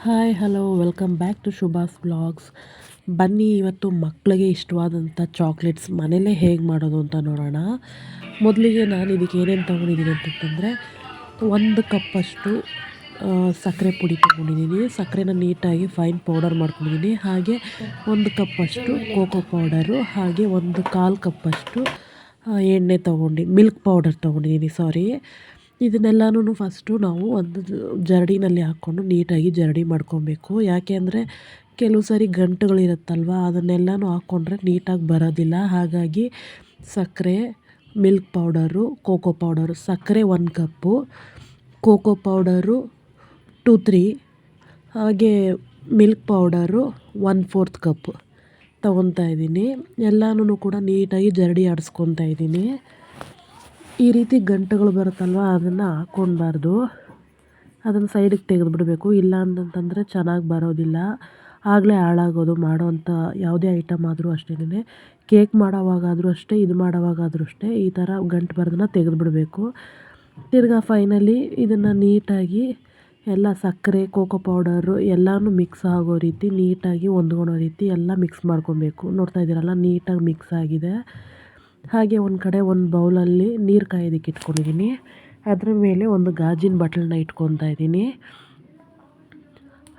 Hi hello welcome back to Shubhas vlogs. ಬನ್ನಿ ಇವತ್ತು ಮಕ್ಕಳಿಗೆ ಇಷ್ಟವಾದಂಥ ಚಾಕ್ಲೇಟ್ಸ್ ಮನೇಲೇ ಹೇಗೆ ಮಾಡೋದು ಅಂತ ನೋಡೋಣ. ಮೊದಲಿಗೆ ನಾನು ಇದಕ್ಕೆ ಏನೇನು ತೊಗೊಂಡಿದ್ದೀನಿ ಅಂತಂತಂದರೆ, ಒಂದು ಕಪ್ಪಷ್ಟು ಸಕ್ಕರೆ ಪುಡಿ ತೊಗೊಂಡಿದ್ದೀನಿ. ಸಕ್ಕರೆನ ನೀಟಾಗಿ ಫೈನ್ ಪೌಡರ್ ಮಾಡ್ಕೊಂಡಿದ್ದೀನಿ. ಹಾಗೆ ಒಂದು ಕಪ್ಪಷ್ಟು ಕೋಕೋ ಪೌಡರು, ಹಾಗೆ ಒಂದು ಕಾಲು ಕಪ್ಪಷ್ಟು ಎಣ್ಣೆ ಮಿಲ್ಕ್ ಪೌಡರ್ ತೊಗೊಂಡಿದ್ದೀನಿ ಸಾರಿ. ಇದನ್ನೆಲ್ಲನೂ ಫಸ್ಟು ನಾವು ಒಂದು ಜರಡಿನಲ್ಲಿ ಹಾಕ್ಕೊಂಡು ನೀಟಾಗಿ ಜರಡಿ ಮಾಡ್ಕೊಬೇಕು. ಯಾಕೆ ಅಂದರೆ ಕೆಲವು ಸಾರಿ ಗಂಟುಗಳಿರುತ್ತಲ್ವ, ಅದನ್ನೆಲ್ಲನೂ ಹಾಕ್ಕೊಂಡ್ರೆ ನೀಟಾಗಿ ಬರೋದಿಲ್ಲ. ಹಾಗಾಗಿ ಸಕ್ಕರೆ, ಮಿಲ್ಕ್ ಪೌಡರು, ಕೋಕೋ ಪೌಡರು, ಸಕ್ಕರೆ 1 ಕಪ್ಪು, ಕೋಕೋ ಪೌಡರು 2-3, ಹಾಗೆ ಮಿಲ್ಕ್ ಪೌಡರು 1/4 ಕಪ್ಪು ತೊಗೊತಾ ಇದ್ದೀನಿ. ಎಲ್ಲನೂ ಕೂಡ ನೀಟಾಗಿ ಜರಡಿ ಆಡಿಸ್ಕೊತಾ ಇದ್ದೀನಿ. ಈ ರೀತಿ ಗಂಟುಗಳು ಬರುತ್ತಲ್ವ, ಅದನ್ನು ಹಾಕ್ಕೊಳ್ಬಾರ್ದು. ಅದನ್ನು ಸೈಡಿಗೆ ತೆಗೆದುಬಿಡಬೇಕು. ಇಲ್ಲ ಅಂತಂತಂದರೆ ಚೆನ್ನಾಗಿ ಬರೋದಿಲ್ಲ, ಆಗಲೇ ಹಾಳಾಗೋದು. ಮಾಡೋವಂಥ ಯಾವುದೇ ಐಟಮ್ ಆದರೂ ಅಷ್ಟೇ, ಕೇಕ್ ಮಾಡೋವಾಗಾದರೂ ಅಷ್ಟೇ, ಇದು ಮಾಡೋವಾಗಾದರೂ ಅಷ್ಟೇ, ಈ ಥರ ಗಂಟು ಬರೋದನ್ನ ತೆಗೆದುಬಿಡಬೇಕು. ತಿರ್ಗಾ ಫೈನಲಿ ಇದನ್ನು ನೀಟಾಗಿ ಎಲ್ಲ ಸಕ್ಕರೆ, ಕೋಕೋ ಪೌಡರು ಎಲ್ಲನೂ ಮಿಕ್ಸ್ ಆಗೋ ರೀತಿ ನೀಟಾಗಿ ಹೊಂದ್ಕೊಳೋ ರೀತಿ ಎಲ್ಲ ಮಿಕ್ಸ್ ಮಾಡ್ಕೊಬೇಕು. ನೋಡ್ತಾ ಇದ್ದೀರಲ್ಲ, ನೀಟಾಗಿ ಮಿಕ್ಸ್ ಆಗಿದೆ. ಹಾಗೆ ಒಂದು ಕಡೆ ಒಂದು ಬೌಲಲ್ಲಿ ನೀರು ಕಾಯೋದಕ್ಕೆ ಇಟ್ಕೊಂಡಿದ್ದೀನಿ. ಅದ್ರ ಮೇಲೆ ಒಂದು ಗಾಜಿನ ಬಟ್ಲನ್ನ ಇಟ್ಕೊತಾ ಇದ್ದೀನಿ.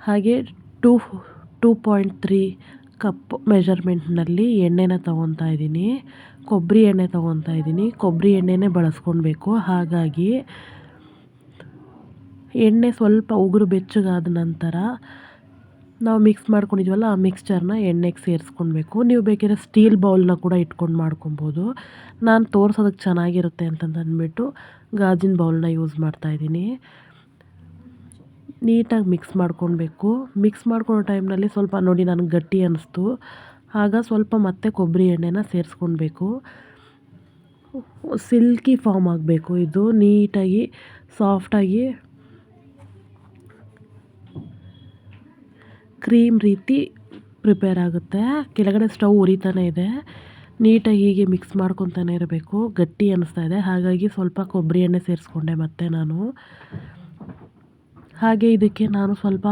ಹಾಗೆ 2.3 ಕಪ್ ಮೆಜರ್ಮೆಂಟ್ನಲ್ಲಿ ಎಣ್ಣೆನ ತೊಗೊತಾ ಇದ್ದೀನಿ. ಕೊಬ್ಬರಿ ಎಣ್ಣೆ ತೊಗೊತಾ ಇದ್ದೀನಿ. ಕೊಬ್ಬರಿ ಎಣ್ಣೆನೇ ಬಳಸ್ಕೊಳ್ಬೇಕು. ಹಾಗಾಗಿ ಎಣ್ಣೆ ಸ್ವಲ್ಪ ಉಗುರು ಬೆಚ್ಚಗಾದ ನಂತರ ನಾವು ಮಿಕ್ಸ್ ಮಾಡ್ಕೊಂಡಿದ್ವಲ್ಲ, ಆ ಮಿಕ್ಸ್ಚರ್ನ ಎಣ್ಣೆಗೆ ಸೇರಿಸ್ಕೊಳ್ಬೇಕು. ನೀವು ಬೇಕಿದ್ರೆ ಸ್ಟೀಲ್ ಬೌಲ್ನ ಕೂಡ ಇಟ್ಕೊಂಡು ಮಾಡ್ಕೊಬೋದು. ನಾನು ತೋರ್ಸೋದಕ್ಕೆ ಚೆನ್ನಾಗಿರುತ್ತೆ ಅಂತಂದ್ಬಿಟ್ಟು ಗಾಜಿನ ಬೌಲ್ನ ಯೂಸ್ ಮಾಡ್ತಾಯಿದ್ದೀನಿ. ನೀಟಾಗಿ ಮಿಕ್ಸ್ ಮಾಡ್ಕೊಳ್ಬೇಕು. ಮಿಕ್ಸ್ ಮಾಡ್ಕೊಳ್ಳೋ ಟೈಮ್ನಲ್ಲಿ ಸ್ವಲ್ಪ ನೋಡಿ ನನಗೆ ಗಟ್ಟಿ ಅನ್ನಿಸ್ತು, ಆಗ ಸ್ವಲ್ಪ ಮತ್ತೆ ಕೊಬ್ಬರಿ ಎಣ್ಣೆನ ಸೇರಿಸ್ಕೊಳ್ಬೇಕು. ಸಿಲ್ಕಿ ಫಾರ್ಮ್ ಆಗಬೇಕು. ಇದು ನೀಟಾಗಿ ಸಾಫ್ಟಾಗಿ ಕ್ರೀಮ್ ರೀತಿ ಪ್ರಿಪೇರ್ ಆಗುತ್ತೆ. ಕೆಳಗಡೆ ಸ್ಟವ್ ಉರಿತಾನೆ ಇದೆ. ನೀಟಾಗಿ ಹೀಗೆ ಮಿಕ್ಸ್ ಮಾಡ್ಕೊತಾನೆ ಇರಬೇಕು. ಗಟ್ಟಿ ಅನ್ನಿಸ್ತಾ ಇದೆ, ಹಾಗಾಗಿ ಸ್ವಲ್ಪ ಕೊಬ್ಬರಿ ಎಣ್ಣೆ ಸೇರಿಸ್ಕೊಂಡೆ ಮತ್ತೆ ನಾನು. ಹಾಗೆ ಇದಕ್ಕೆ ನಾನು ಸ್ವಲ್ಪ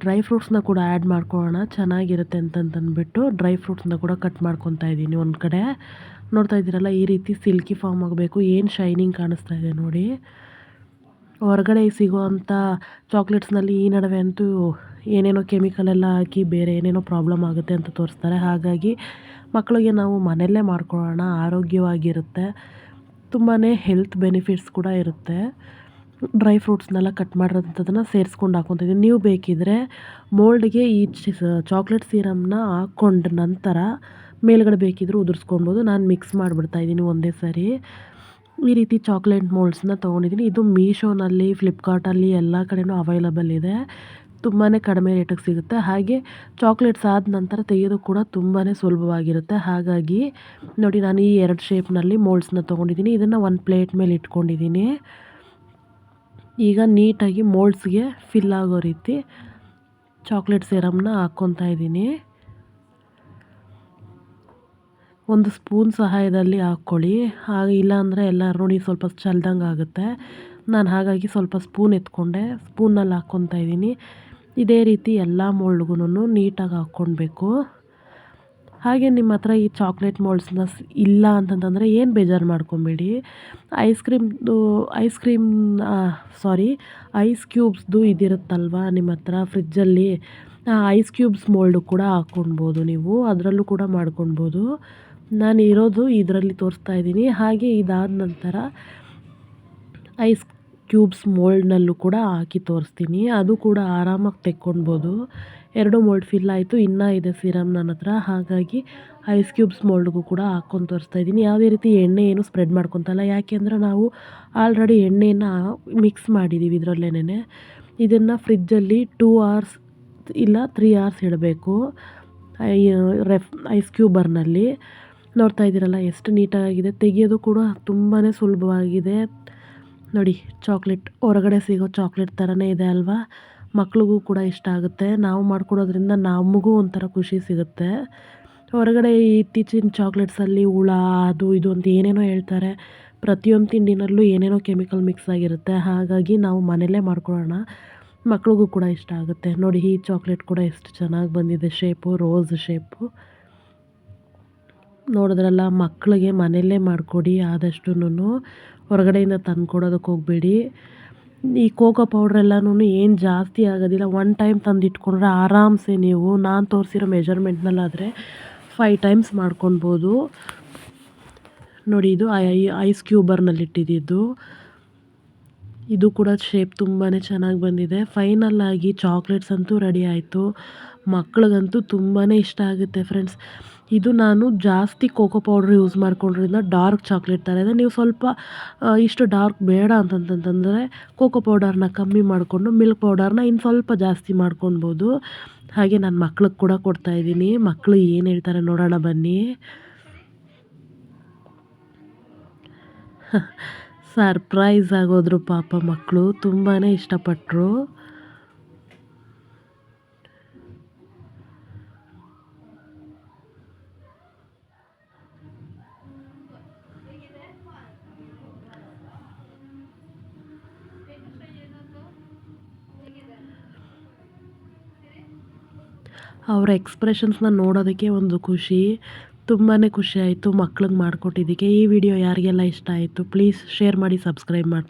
ಡ್ರೈ ಫ್ರೂಟ್ಸ್ನ ಕೂಡ ಆ್ಯಡ್ ಮಾಡ್ಕೊಳ್ಳೋಣ, ಚೆನ್ನಾಗಿರುತ್ತೆ ಅಂತಂತಂದ್ಬಿಟ್ಟು ಡ್ರೈ ಫ್ರೂಟ್ಸ್ನ ಕೂಡ ಕಟ್ ಮಾಡ್ಕೊತಾ ಇದ್ದೀನಿ. ಒಂದು ಕಡೆ ನೋಡ್ತಾ ಇದ್ದೀರಲ್ಲ, ಈ ರೀತಿ ಸಿಲ್ಕಿ ಫಾರ್ಮ್ ಆಗಬೇಕು. ಏನು ಶೈನಿಂಗ್ ಕಾಣಿಸ್ತಾ ಇದೆ ನೋಡಿ. ಹೊರಗಡೆ ಸಿಗೋವಂಥ ಚಾಕ್ಲೇಟ್ಸ್ನಲ್ಲಿ ಈ ನಡುವೆ ಅಂತೂ ಏನೇನೋ ಕೆಮಿಕಲ್ ಎಲ್ಲ ಹಾಕಿ ಬೇರೆ ಏನೇನೋ ಪ್ರಾಬ್ಲಮ್ ಆಗುತ್ತೆ ಅಂತ ತೋರಿಸ್ತಾರೆ. ಹಾಗಾಗಿ ಮಕ್ಕಳಿಗೆ ನಾವು ಮನೆಯಲ್ಲೇ ಮಾಡ್ಕೊಳ್ಳೋಣ, ಆರೋಗ್ಯವಾಗಿರುತ್ತೆ, ತುಂಬಾ ಹೆಲ್ತ್ ಬೆನಿಫಿಟ್ಸ್ ಕೂಡ ಇರುತ್ತೆ. ಡ್ರೈ ಫ್ರೂಟ್ಸ್ನೆಲ್ಲ ಕಟ್ ಮಾಡಿರೋಂಥದ್ದನ್ನು ಸೇರಿಸ್ಕೊಂಡು ಹಾಕ್ಕೊತಿದ್ದೀನಿ. ನೀವು ಬೇಕಿದ್ದರೆ ಮೋಲ್ಡ್ಗೆ ಈ ಚಾಕ್ಲೇಟ್ ಸಿರಮ್ನ ಹಾಕ್ಕೊಂಡ ನಂತರ ಮೇಲ್ಗಡೆ ಬೇಕಿದ್ದರೂ ಉದುರಿಸ್ಕೊಳ್ಬೋದು. ನಾನು ಮಿಕ್ಸ್ ಮಾಡಿಬಿಡ್ತಾಯಿದ್ದೀನಿ ಒಂದೇ ಸಾರಿ. ಈ ರೀತಿ ಚಾಕ್ಲೇಟ್ ಮೋಲ್ಡ್ಸ್ನ ತೊಗೊಂಡಿದ್ದೀನಿ. ಇದು ಮೀಶೋನಲ್ಲಿ, ಫ್ಲಿಪ್ಕಾರ್ಟಲ್ಲಿ ಎಲ್ಲ ಕಡೆಯೂ ಅವೈಲಬಲ್ ಇದೆ. ತುಂಬಾ ಕಡಿಮೆ ರೇಟಿಗೆ ಸಿಗುತ್ತೆ. ಹಾಗೆ ಚಾಕ್ಲೇಟ್ಸ್ ಆದ ನಂತರ ತೆಗೆಯೋದು ಕೂಡ ತುಂಬಾ ಸುಲಭವಾಗಿರುತ್ತೆ. ಹಾಗಾಗಿ ನೋಡಿ, ನಾನು ಈ 2 ಶೇಪ್ನಲ್ಲಿ ಮೋಲ್ಡ್ಸ್ನ ತೊಗೊಂಡಿದ್ದೀನಿ. ಇದನ್ನು ಒಂದು ಪ್ಲೇಟ್ ಮೇಲೆ ಇಟ್ಕೊಂಡಿದ್ದೀನಿ. ಈಗ ನೀಟಾಗಿ ಮೋಲ್ಡ್ಸ್ಗೆ ಫಿಲ್ ಆಗೋ ರೀತಿ ಚಾಕ್ಲೇಟ್ ಸಿರಮ್ನ ಹಾಕ್ಕೊತಾ ಇದ್ದೀನಿ. ಒಂದು ಸ್ಪೂನ್ ಸಹಾಯದಲ್ಲಿ ಹಾಕ್ಕೊಳ್ಳಿ. ಹಾಗೆ ಇಲ್ಲಾಂದರೆ ಎಲ್ಲ ನೋಡಿ ಸ್ವಲ್ಪ ಚೆಲ್ದಂಗೆ ಆಗುತ್ತೆ. ನಾನು ಹಾಗಾಗಿ ಸ್ವಲ್ಪ ಸ್ಪೂನ್ ಎತ್ಕೊಂಡೆ, ಸ್ಪೂನಲ್ಲಿ ಹಾಕ್ಕೊತಾ ಇದ್ದೀನಿ. ಇದೇ ರೀತಿ ಎಲ್ಲ ಮೋಲ್ಡ್ಗೂ ನೀಟಾಗಿ ಹಾಕ್ಕೊಳ್ಬೇಕು. ಹಾಗೆ ನಿಮ್ಮ ಹತ್ರ ಈ ಚಾಕ್ಲೇಟ್ ಮೋಲ್ಡ್ಸ್ನ ಇಲ್ಲ ಅಂತಂತಂದರೆ ಏನು ಬೇಜಾರು ಮಾಡ್ಕೊಬೇಡಿ. ಐಸ್ ಕ್ಯೂಬ್ಸ್ದು ಇದಿರುತ್ತಲ್ವ ನಿಮ್ಮ ಹತ್ರ ಫ್ರಿಜ್ಜಲ್ಲಿ, ಐಸ್ ಕ್ಯೂಬ್ಸ್ ಮೋಲ್ಡು ಕೂಡ ಹಾಕ್ಕೊಳ್ಬೋದು ನೀವು. ಅದರಲ್ಲೂ ಕೂಡ ಮಾಡ್ಕೊಳ್ಬೋದು. ನಾನು ಇರೋದು ಇದರಲ್ಲಿ ತೋರಿಸ್ತಾ ಇದ್ದೀನಿ. ಹಾಗೆ ಇದಾದ ನಂತರ ಐಸ್ ಕ್ಯೂಬ್ಸ್ ಮೋಲ್ಡ್ನಲ್ಲೂ ಕೂಡ ಹಾಕಿ ತೋರಿಸ್ತೀನಿ. ಅದು ಕೂಡ ಆರಾಮಾಗಿ ತೆಕ್ಕೊಳ್ಬೋದು. 2 ಮೋಲ್ಡ್ ಫಿಲ್ ಆಯಿತು. ಇನ್ನೂ ಇದೆ ಸಿರಮ್ ನನ್ನ ಹತ್ರ, ಹಾಗಾಗಿ ಐಸ್ ಕ್ಯೂಬ್ಸ್ ಮೋಲ್ಡ್ಗೂ ಕೂಡ ಹಾಕ್ಕೊಂಡು ತೋರಿಸ್ತಾ ಇದ್ದೀನಿ. ಯಾವುದೇ ರೀತಿ ಎಣ್ಣೆ ಏನು ಸ್ಪ್ರೆಡ್ ಮಾಡ್ಕೊತಲ್ಲ, ಯಾಕೆಂದರೆ ನಾವು ಆಲ್ರೆಡಿ ಎಣ್ಣೆನ ಮಿಕ್ಸ್ ಮಾಡಿದ್ದೀವಿ ಇದರಲ್ಲೇನೆ. ಇದನ್ನು ಫ್ರಿಜ್ಜಲ್ಲಿ 2 ಅವರ್ಸ್ ಇಲ್ಲ 3 ಅವರ್ಸ್ ಇಡಬೇಕು ಐಸ್ ಕ್ಯೂಬರ್ನಲ್ಲಿ. ನೋಡ್ತಾ ಇದ್ದೀರಲ್ಲ ಎಷ್ಟು ನೀಟಾಗಿದೆ. ತೆಗೆಯೋದು ಕೂಡ ತುಂಬಾ ಸುಲಭವಾಗಿದೆ. ನೋಡಿ, ಚಾಕ್ಲೇಟ್ ಹೊರಗಡೆ ಸಿಗೋ ಚಾಕ್ಲೇಟ್ ಥರನೇ ಇದೆ ಅಲ್ವಾ. ಮಕ್ಳಿಗೂ ಕೂಡ ಇಷ್ಟ ಆಗುತ್ತೆ. ನಾವು ಮಾಡ್ಕೊಡೋದ್ರಿಂದ ನಮಗೂ ಒಂಥರ ಖುಷಿ ಸಿಗುತ್ತೆ. ಹೊರಗಡೆ ಇತ್ತೀಚಿನ ಚಾಕ್ಲೇಟ್ಸಲ್ಲಿ ಹುಳ ಅದು ಇದು ಅಂತ ಏನೇನೋ ಹೇಳ್ತಾರೆ. ಪ್ರತಿಯೊಂದು ತಿಂಡಿನಲ್ಲೂ ಏನೇನೋ ಕೆಮಿಕಲ್ ಮಿಕ್ಸ್ ಆಗಿರುತ್ತೆ. ಹಾಗಾಗಿ ನಾವು ಮನೆಯಲ್ಲೇ ಮಾಡ್ಕೊಳ್ಳೋಣ. ಮಕ್ಳಿಗೂ ಕೂಡ ಇಷ್ಟ ಆಗುತ್ತೆ. ನೋಡಿ ಈ ಚಾಕ್ಲೇಟ್ ಕೂಡ ಎಷ್ಟು ಚೆನ್ನಾಗಿ ಬಂದಿದೆ ಶೇಪು, ರೋಸ್ ಶೇಪು. ನೋಡಿದ್ರಲ್ಲ, ಮಕ್ಕಳಿಗೆ ಮನೆಯಲ್ಲೇ ಮಾಡಿಕೊಡಿ ಆದಷ್ಟುನು, ಹೊರಗಡೆಯಿಂದ ತಂದ್ಕೊಡೋದಕ್ಕೆ ಹೋಗಬೇಡಿ. ಈ ಕೋಕೋ ಪೌಡ್ರೆಲ್ಲನೂ ಏನು ಜಾಸ್ತಿ ಆಗೋದಿಲ್ಲ. ಒನ್ ಟೈಮ್ ತಂದಿಟ್ಕೊಂಡ್ರೆ ಆರಾಮ್ಸೆ ನೀವು ನಾನು ತೋರಿಸಿರೋ ಮೆಜರ್ಮೆಂಟ್ನಲ್ಲಾದರೆ 5 ಟೈಮ್ಸ್ ಮಾಡ್ಕೊಳ್ಬೋದು. ನೋಡಿ ಇದು ಐಸ್ ಕ್ಯೂಬರ್ನಲ್ಲಿಟ್ಟಿದ್ದು. ಇದು ಕೂಡ ಶೇಪ್ ತುಂಬಾ ಚೆನ್ನಾಗಿ ಬಂದಿದೆ. ಫೈನಲ್ಲಾಗಿ ಚಾಕ್ಲೇಟ್ಸ್ ಅಂತೂ ರೆಡಿ ಆಯಿತು. ಮಕ್ಳಿಗಂತೂ ತುಂಬಾ ಇಷ್ಟ ಆಗುತ್ತೆ ಫ್ರೆಂಡ್ಸ್. ಇದು ನಾನು ಜಾಸ್ತಿ ಕೋಕೋ ಪೌಡ್ರ್ ಯೂಸ್ ಮಾಡ್ಕೊಂಡಿರೋದ್ರಿಂದ ಡಾರ್ಕ್ ಚಾಕ್ಲೇಟ್ ಥರ ಇದೆ. ನೀವು ಸ್ವಲ್ಪ ಇಷ್ಟು ಡಾರ್ಕ್ ಬೇಡ ಅಂತಂತಂದರೆ ಕೋಕೋ ಪೌಡರ್ನ ಕಮ್ಮಿ ಮಾಡಿಕೊಂಡು ಮಿಲ್ಕ್ ಪೌಡರ್ನ ಇನ್ನು ಸ್ವಲ್ಪ ಜಾಸ್ತಿ ಮಾಡ್ಕೊಳ್ಬೋದು. ಹಾಗೆ ನಾನು ಮಕ್ಳಿಗೆ ಕೂಡ ಕೊಡ್ತಾಯಿದ್ದೀನಿ. ಮಕ್ಕಳು ಏನು ಹೇಳ್ತಾರೆ ನೋಡೋಣ ಬನ್ನಿ. ಸರ್ಪ್ರೈಸ್ ಆಗೋದ್ರು ಪಾಪ ಮಕ್ಕಳು, ತುಂಬಾ ಇಷ್ಟಪಟ್ಟರು. ಅವರ ಎಕ್ಸ್ಪ್ರೆಷನ್ಸ್ನ ನೋಡೋದಕ್ಕೆ ಒಂದು ಖುಷಿ. ತುಂಬಾ ಖುಷಿ ಆಯಿತು ಮಕ್ಳಿಗೆ ಮಾಡಿಕೊಟ್ಟಿದ್ದಕ್ಕೆ. ಈ ವಿಡಿಯೋ ಯಾರಿಗೆಲ್ಲ ಇಷ್ಟ ಆಯಿತು ಪ್ಲೀಸ್ ಶೇರ್ ಮಾಡಿ, ಸಬ್ಸ್ಕ್ರೈಬ್ ಮಾಡಿ.